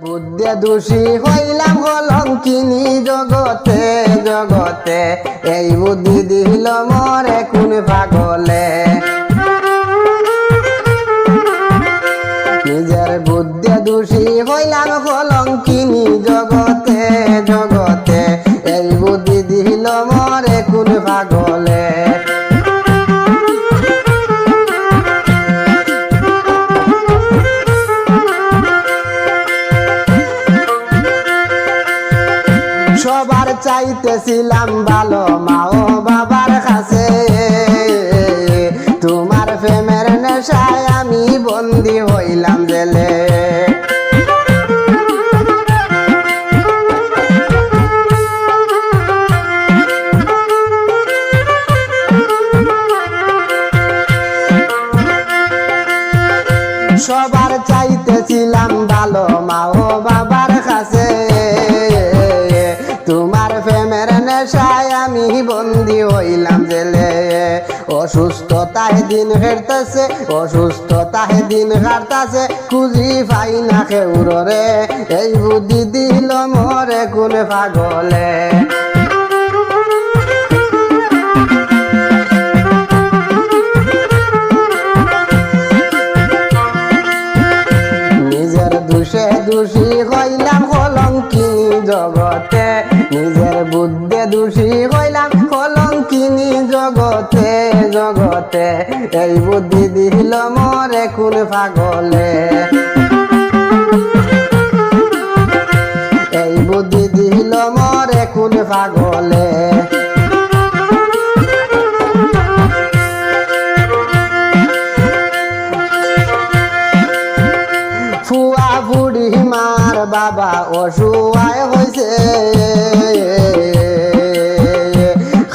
বুদ্ধে দোষী হইলাম কলঙ্কিনী জগতে জগতে, এই বুদ্ধি দিল মরে কোন পাগলে। নিজের বুদ্ধে দোষী হইলাম কলঙ্কিনী জগতে জগতে, এই বুদ্ধি দিল মরে কোন পাগলে। সবার চাইতেছিলাম ভালো মা ও বাবার কাছে, তোমার প্রেমের নেশায় আমি বন্দী হইলাম জেলে। সবার চাইতেছিলাম ভালো মা ও বাবার কাছে, তোমার প্রেমের নেশায় আমি বন্দী হইলাম জেলে। অসুস্থতায় দিন কাটতেছে অসুস্থতায় দিন কাটতেছে, খুঁজি পাই না কেউ রে, এই বুদ্ধি দিল মরে কোন পাগলে। নিজের দোষে দোষী হইলাম কলঙ্কিনী জগতে, নিজের বুদ্ধে দোষী হইলাম কলঙ্কিনী জগতে জগতে, এই বুদ্ধি দিল মরে কোন পাগলে। এই বুদ্ধি দিল মরে কোন পাগলে। ফুয়া বুড়ি মার বাবা অসুয়ায় হয়েছে,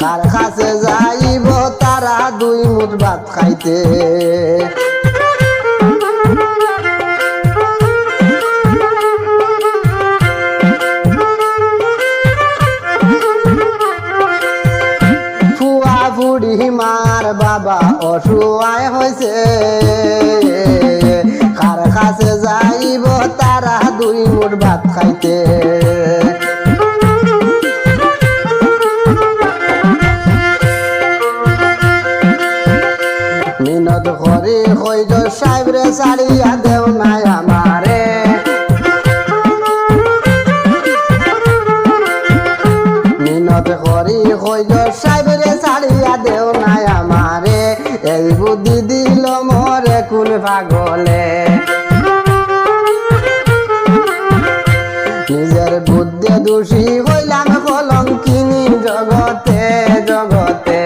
কার কাছে যাইব তারা দুই মুঠ ভাত খাইতে। ফুয়া বুড়ি মার বাবা অসুয়ায় হয়েছে, কার কাছে যাইব তারা দুই মুঠ ভাত খাইতে। মিনত করি কইল সাহেবরে ছাড়িয়া দেও নাই আমারে, মিনত করি কইল সাহেবরে ছাড়িয়া দেও নাই আমারে, এই বুদ্ধি দিল মরে কোন পাগলে। নিজের বুদ্ধে দোষী হইলাম কলঙ্কিনী জগতে জগতে,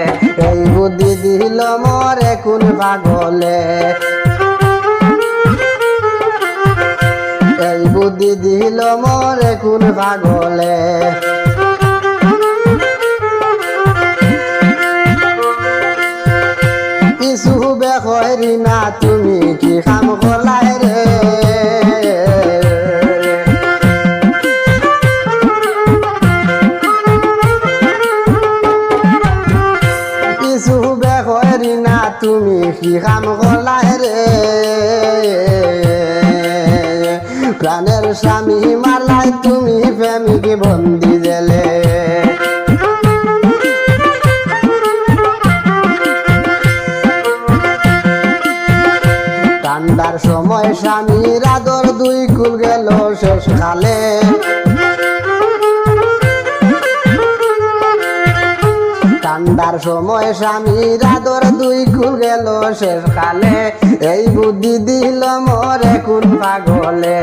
এই বুদ্ধি দিল মরে কোন পাগলে। এই বুদ্ধি দিল মরে কোন পাগলে। কিছু বেখরি না তুমি কি কাম করলাই রে, কিছু বেখরি না তুমি কি কাম করলাই রে, প্রাণের স্বামী মারলাই তুমি প্রেমিক বন্দি জেলে। ঠান্ডার সময় স্বামীর আদর দুই কুল গেল শেষ কালে, ঠান্ডার সময় স্বামীর আদর দুই কুল গেল শেষ কালে, এই বুদ্ধি দিল মরে কোন পাগলে।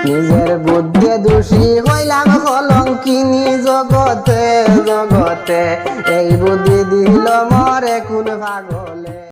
নিজের বুদ্ধে দোষী হইলাম কলঙ্কিনী জগতে জগতে, এই বুদ্ধি দিল মরে কোন পাগলে।